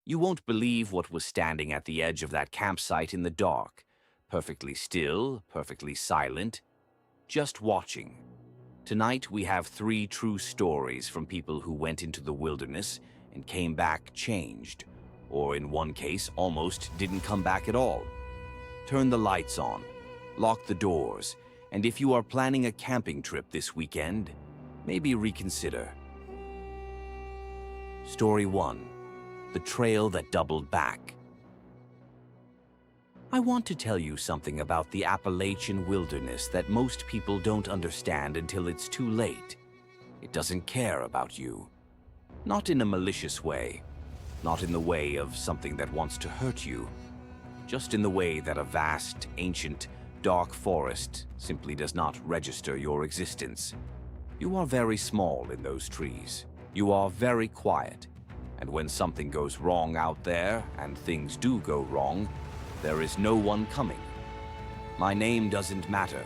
You won't believe what was standing at the edge of that campsite in the dark, perfectly still, perfectly silent, just watching. Tonight we have 3 true stories from people who went into the wilderness and came back changed, or in one case almost didn't come back at all. Turn the lights on, lock the doors, and if you are planning a camping trip this weekend, maybe reconsider. Story 1. The Trail That Doubled Back. I want to tell you something about the Appalachian wilderness that most people don't understand until it's too late. It doesn't care about you. Not in a malicious way. Not in the way of something that wants to hurt you. Just in the way that a vast, ancient, dark forest simply does not register your existence. You are very small in those trees. You are very quiet. And when something goes wrong out there, and things do go wrong, there is no one coming. My name doesn't matter.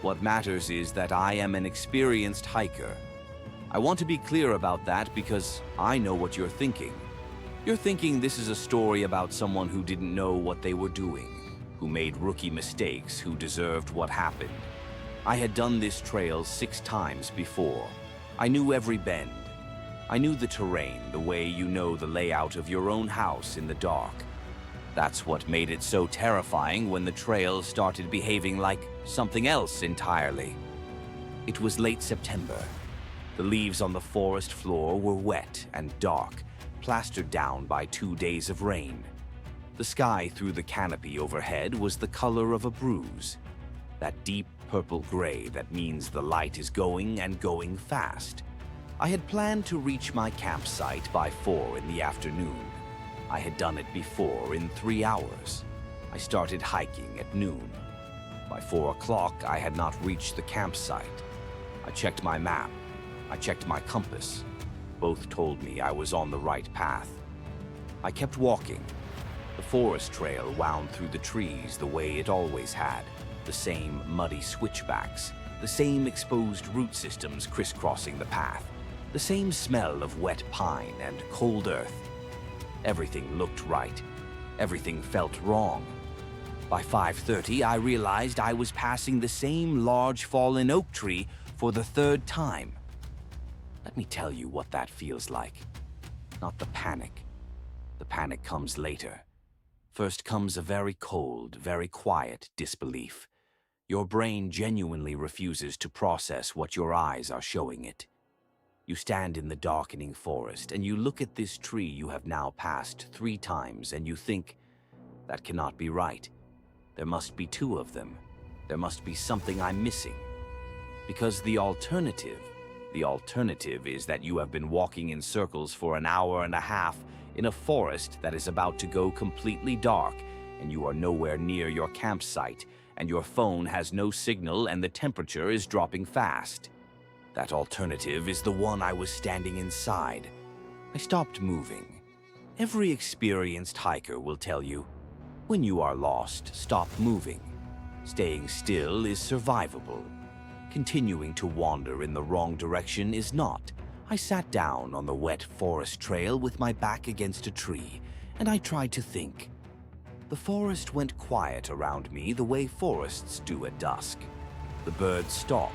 What matters is that I am an experienced hiker. I want to be clear about that because I know what you're thinking. You're thinking this is a story about someone who didn't know what they were doing, who made rookie mistakes, who deserved what happened. I had done this trail 6 times before. I knew every bend. I knew the terrain the way you know the layout of your own house in the dark. That's what made it so terrifying when the trail started behaving like something else entirely. It was late September. The leaves on the forest floor were wet and dark, plastered down by 2 days of rain. The sky through the canopy overhead was the color of a bruise. That deep purple gray that means the light is going and going fast. I had planned to reach my campsite by 4 in the afternoon. I had done it before in 3 hours. I started hiking at noon. By 4 o'clock, I had not reached the campsite. I checked my map. I checked my compass. Both told me I was on the right path. I kept walking. The forest trail wound through the trees the way it always had. The same muddy switchbacks. The same exposed root systems crisscrossing the path. The same smell of wet pine and cold earth. Everything looked right. Everything felt wrong. By 5:30, I realized I was passing the same large fallen oak tree for the 3rd time. Let me tell you what that feels like. Not the panic. The panic comes later. First comes a very cold, very quiet disbelief. Your brain genuinely refuses to process what your eyes are showing it. You stand in the darkening forest and you look at this tree you have now passed 3 times and you think, that cannot be right. There must be 2 of them. There must be something I'm missing. Because the alternative is that you have been walking in circles for an hour and a half in a forest that is about to go completely dark and you are nowhere near your campsite and your phone has no signal and the temperature is dropping fast. That alternative is the one I was standing inside. I stopped moving. Every experienced hiker will tell you, when you are lost, stop moving. Staying still is survivable. Continuing to wander in the wrong direction is not. I sat down on the wet forest trail with my back against a tree, and I tried to think. The forest went quiet around me the way forests do at dusk. The birds stopped.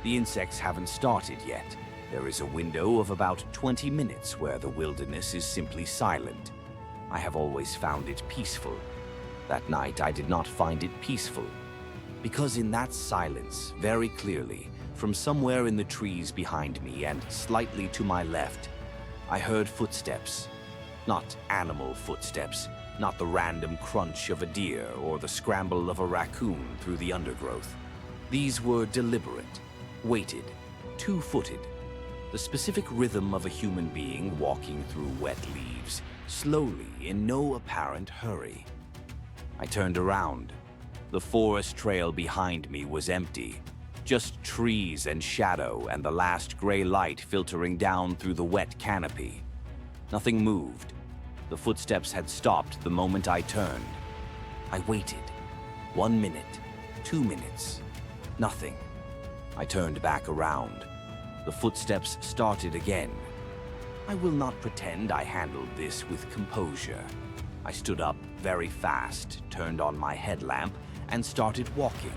The insects haven't started yet. There is a window of about 20 minutes where the wilderness is simply silent. I have always found it peaceful. That night I did not find it peaceful. Because in that silence, very clearly, from somewhere in the trees behind me and slightly to my left, I heard footsteps. Not animal footsteps, not the random crunch of a deer or the scramble of a raccoon through the undergrowth. These were deliberate. Weighted, 2-footed, the specific rhythm of a human being walking through wet leaves, slowly, in no apparent hurry. I turned around. The forest trail behind me was empty, just trees and shadow and the last gray light filtering down through the wet canopy. Nothing moved. The footsteps had stopped the moment I turned. I waited. 1 minute, 2 minutes, nothing. I turned back around. The footsteps started again. I will not pretend I handled this with composure. I stood up very fast, turned on my headlamp, and started walking.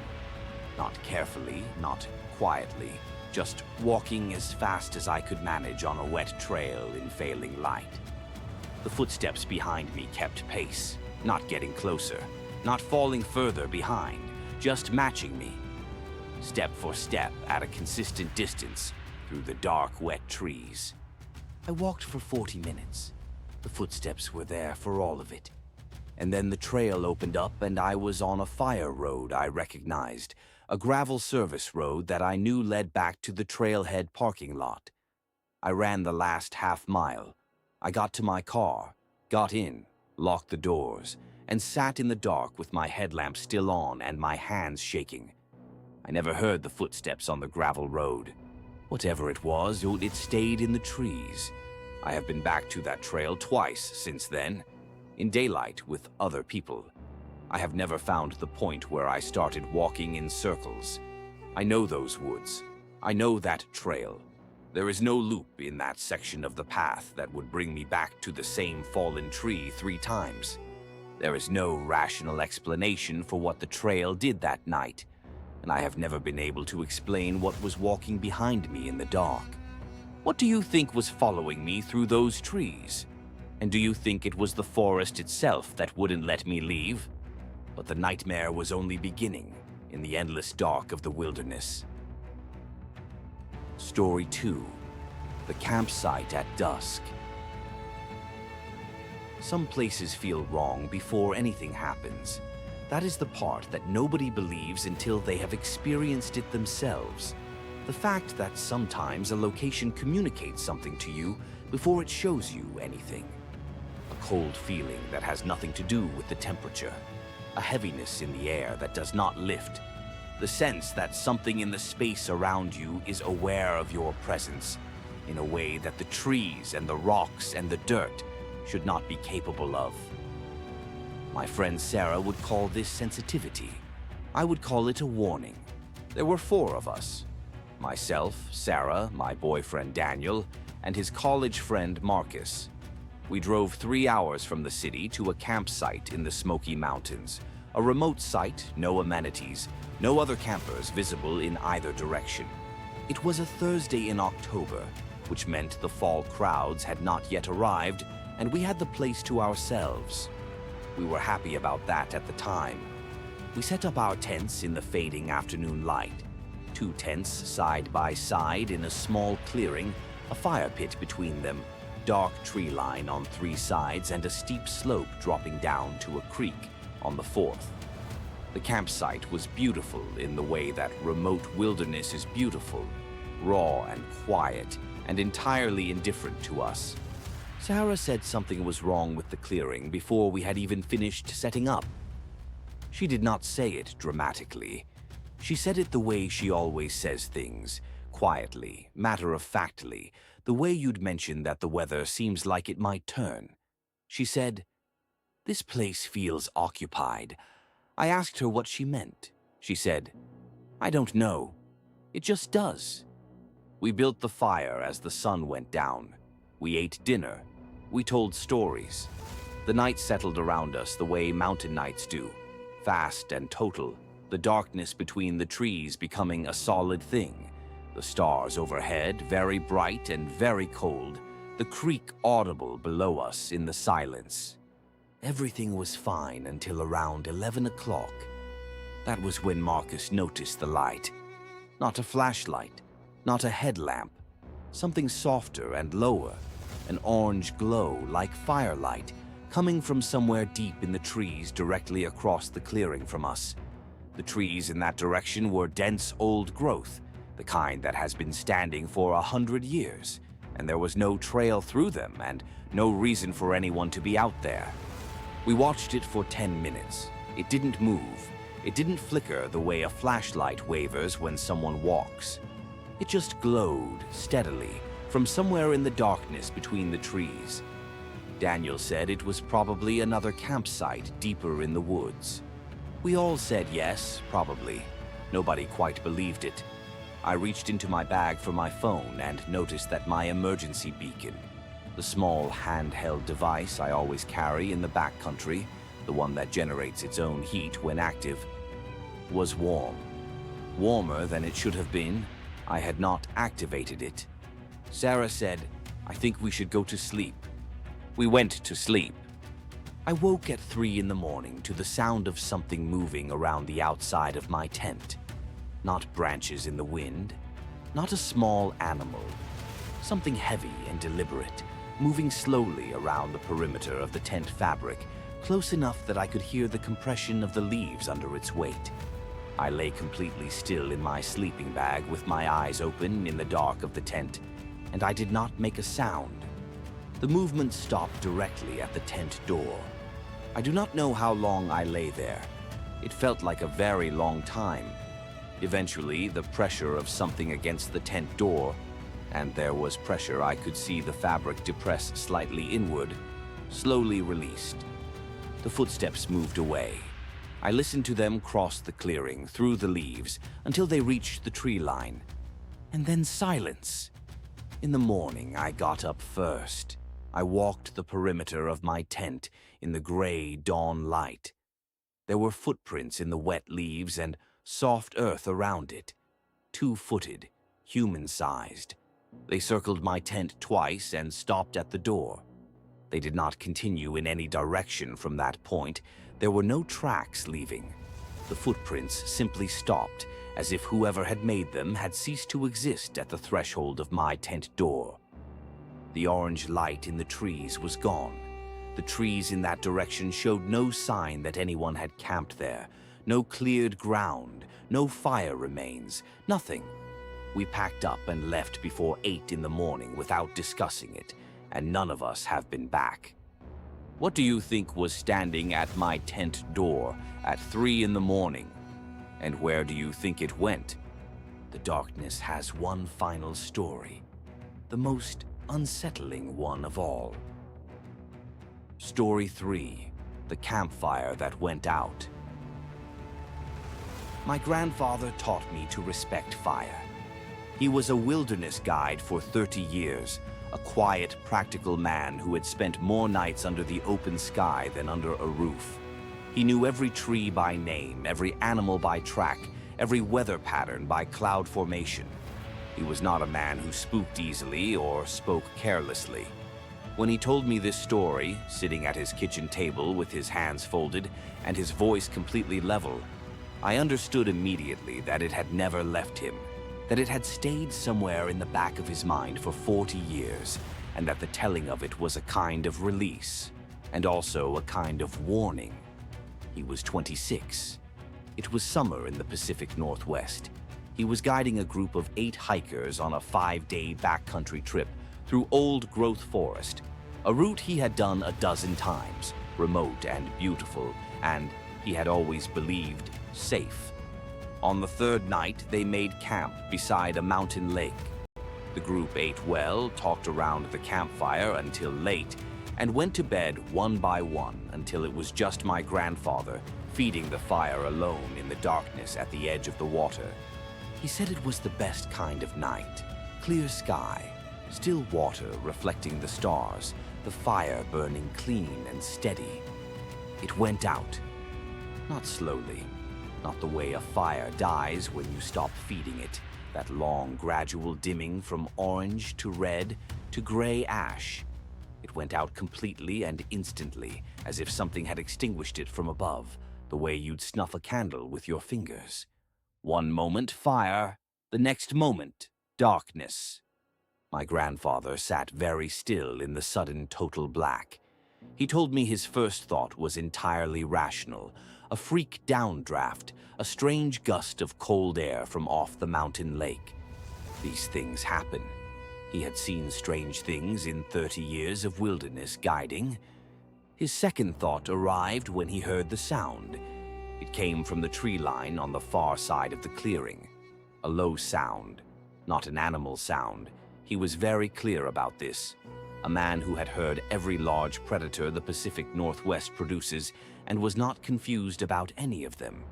Not carefully, not quietly, just walking as fast as I could manage on a wet trail in failing light. The footsteps behind me kept pace, not getting closer, not falling further behind, just matching me. Step for step at a consistent distance through the dark, wet trees. I walked for 40 minutes. The footsteps were there for all of it. And then the trail opened up and I was on a fire road I recognized, a gravel service road that I knew led back to the trailhead parking lot. I ran the last half mile. I got to my car, got in, locked the doors, and sat in the dark with my headlamp still on and my hands shaking. I never heard the footsteps on the gravel road. Whatever it was, it stayed in the trees. I have been back to that trail twice since then, in daylight with other people. I have never found the point where I started walking in circles. I know those woods. I know that trail. There is no loop in that section of the path that would bring me back to the same fallen tree 3 times. There is no rational explanation for what the trail did that night, and I have never been able to explain what was walking behind me in the dark. What do you think was following me through those trees? And do you think it was the forest itself that wouldn't let me leave? But the nightmare was only beginning in the endless dark of the wilderness. Story 2. The Campsite at Dusk. Some places feel wrong before anything happens. That is the part that nobody believes until they have experienced it themselves. The fact that sometimes a location communicates something to you before it shows you anything. A cold feeling that has nothing to do with the temperature. A heaviness in the air that does not lift. The sense that something in the space around you is aware of your presence in a way that the trees and the rocks and the dirt should not be capable of. My friend Sarah would call this sensitivity. I would call it a warning. There were 4 of us. Myself, Sarah, my boyfriend Daniel, and his college friend Marcus. We drove 3 hours from the city to a campsite in the Smoky Mountains. A remote site, no amenities, no other campers visible in either direction. It was a Thursday in October, which meant the fall crowds had not yet arrived, and we had the place to ourselves. We were happy about that at the time. We set up our tents in the fading afternoon light. 2 tents side by side in a small clearing, a fire pit between them, dark tree line on 3 sides, and a steep slope dropping down to a creek on the 4th. The campsite was beautiful in the way that remote wilderness is beautiful, raw and quiet, and entirely indifferent to us. Sarah said something was wrong with the clearing before we had even finished setting up. She did not say it dramatically. She said it the way she always says things, quietly, matter-of-factly, the way you'd mention that the weather seems like it might turn. She said, "This place feels occupied." I asked her what she meant. She said, "I don't know. It just does." We built the fire as the sun went down. We ate dinner. We told stories. The night settled around us the way mountain nights do, fast and total, the darkness between the trees becoming a solid thing, the stars overhead very bright and very cold, the creek audible below us in the silence. Everything was fine until around 11 o'clock. That was when Marcus noticed the light. Not a flashlight, not a headlamp, something softer and lower, an orange glow like firelight coming from somewhere deep in the trees directly across the clearing from us. The trees in that direction were dense old growth, the kind that has been standing for 100 years, and there was no trail through them and no reason for anyone to be out there. We watched it for 10 minutes. It didn't move. It didn't flicker the way a flashlight wavers when someone walks. It just glowed steadily from somewhere in the darkness between the trees. Daniel said it was probably another campsite deeper in the woods. We all said yes, probably. Nobody quite believed it. I reached into my bag for my phone and noticed that my emergency beacon, The small handheld device I always carry in the backcountry, the one that generates its own heat when active, was warm. Warmer than it should have been. I had not activated it. Sarah said, "I think we should go to sleep." We went to sleep. I woke at 3 in the morning to the sound of something moving around the outside of my tent. Not branches in the wind, not a small animal. Something heavy and deliberate, moving slowly around the perimeter of the tent fabric, close enough that I could hear the compression of the leaves under its weight. I lay completely still in my sleeping bag with my eyes open in the dark of the tent, and I did not make a sound. The movement stopped directly at the tent door. I do not know how long I lay there. It felt like a very long time. Eventually, the pressure of something against the tent door, and there was pressure I could see the fabric depress slightly inward, slowly released. The footsteps moved away. I listened to them cross the clearing, through the leaves, until they reached the tree line. And then silence. In the morning, I got up first. I walked the perimeter of my tent in the gray dawn light. There were footprints in the wet leaves and soft earth around it. 2-footed, human-sized. They circled my tent twice and stopped at the door. They did not continue in any direction from that point. There were no tracks leaving. The footprints simply stopped, as if whoever had made them had ceased to exist at the threshold of my tent door. The orange light in the trees was gone. The trees in that direction showed no sign that anyone had camped there. No cleared ground, no fire remains, nothing. We packed up and left before 8 in the morning without discussing it, and none of us have been back. What do you think was standing at my tent door at 3 in the morning? And where do you think it went? The darkness has one final story, the most unsettling one of all. Story 3: The Campfire That Went Out. My grandfather taught me to respect fire. He was a wilderness guide for 30 years, a quiet, practical man who had spent more nights under the open sky than under a roof. He knew every tree by name, every animal by track, every weather pattern by cloud formation. He was not a man who spooked easily or spoke carelessly. When he told me this story, sitting at his kitchen table with his hands folded and his voice completely level, I understood immediately that it had never left him, that it had stayed somewhere in the back of his mind for 40 years, and that the telling of it was a kind of release, and also a kind of warning. He was 26. It was summer in the Pacific Northwest. He was guiding a group of 8 hikers on a 5-day backcountry trip through old-growth forest, a route he had done a dozen times, remote and beautiful, and, he had always believed, safe. On the 3rd night, they made camp beside a mountain lake. The group ate well, talked around the campfire until late, and went to bed one by one until it was just my grandfather feeding the fire alone in the darkness at the edge of the water. He said it was the best kind of night. Clear sky, still water reflecting the stars, the fire burning clean and steady. It went out. Not slowly. Not the way a fire dies when you stop feeding it, that long gradual dimming from orange to red to gray ash. It went out completely and instantly, as if something had extinguished it from above, the way you'd snuff a candle with your fingers. One moment fire, the next moment darkness. My grandfather sat very still in the sudden total black. He told me his first thought was entirely rational, a freak downdraft, a strange gust of cold air from off the mountain lake. These things happen. He had seen strange things in 30 years of wilderness guiding. His second thought arrived when he heard the sound. It came from the tree line on the far side of the clearing. A low sound, not an animal sound. He was very clear about this. A man who had heard every large predator the Pacific Northwest produces and was not confused about any of them.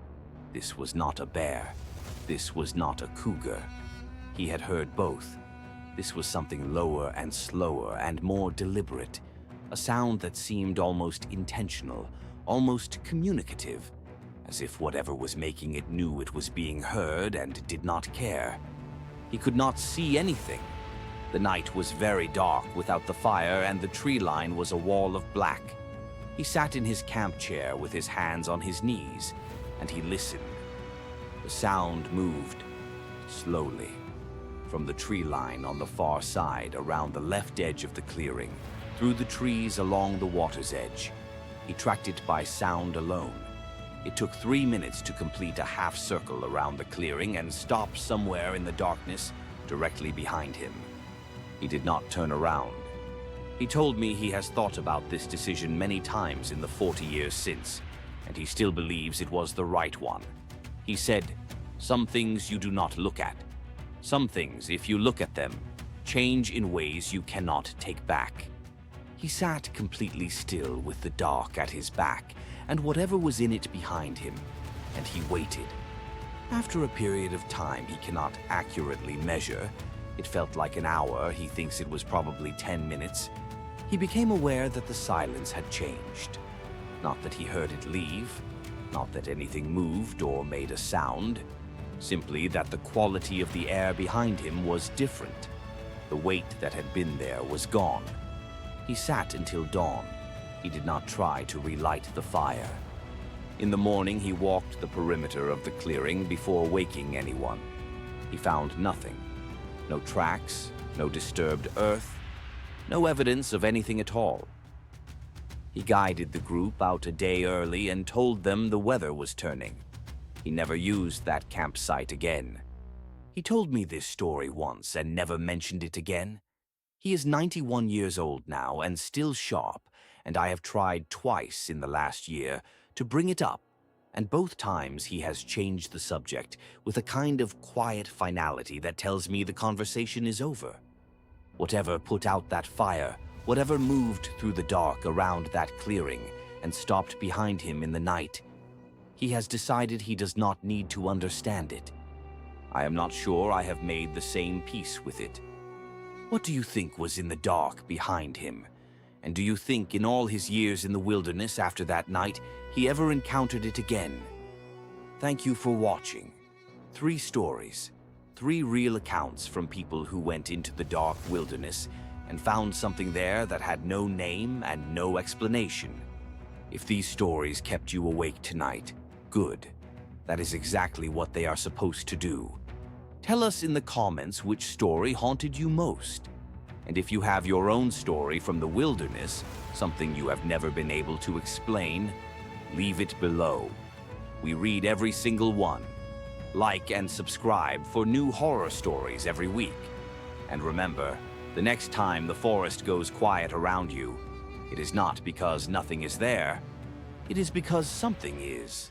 This was not a bear. This was not a cougar. He had heard both. This was something lower and slower and more deliberate, a sound that seemed almost intentional, almost communicative, as if whatever was making it knew it was being heard and did not care. He could not see anything. The night was very dark without the fire, and the tree line was a wall of black. He sat in his camp chair with his hands on his knees, and he listened. The sound moved slowly from the tree line on the far side, around the left edge of the clearing, through the trees along the water's edge. He tracked it by sound alone. It took 3 minutes to complete a half circle around the clearing and stop somewhere in the darkness directly behind him. He did not turn around. He told me he has thought about this decision many times in the 40 years since, and he still believes it was the right one. He said, "Some things you do not look at. Some things, if you look at them, change in ways you cannot take back." He sat completely still with the dark at his back and whatever was in it behind him, and he waited. After a period of time he cannot accurately measure, it felt like an hour, he thinks it was probably 10 minutes, he became aware that the silence had changed. Not that he heard it leave, not that anything moved or made a sound, simply that the quality of the air behind him was different. The weight that had been there was gone. He sat until dawn. He did not try to relight the fire. In the morning, he walked the perimeter of the clearing before waking anyone. He found nothing. No tracks, no disturbed earth, no evidence of anything at all. He guided the group out a day early and told them the weather was turning. He never used that campsite again. He told me this story once and never mentioned it again. He is 91 years old now and still sharp, and I have tried twice in the last year to bring it up, and both times he has changed the subject with a kind of quiet finality that tells me the conversation is over. Whatever put out that fire, whatever moved through the dark around that clearing and stopped behind him in the night, he has decided he does not need to understand it. I am not sure I have made the same peace with it. What do you think was in the dark behind him? And do you think in all his years in the wilderness after that night, he ever encountered it again? Thank you for watching. 3 stories, 3 real accounts from people who went into the dark wilderness and found something there that had no name and no explanation. If these stories kept you awake tonight, good. That is exactly what they are supposed to do. Tell us in the comments which story haunted you most. And if you have your own story from the wilderness, something you have never been able to explain, leave it below. We read every single one. Like and subscribe for new horror stories every week. And remember, the next time the forest goes quiet around you, it is not because nothing is there, it is because something is.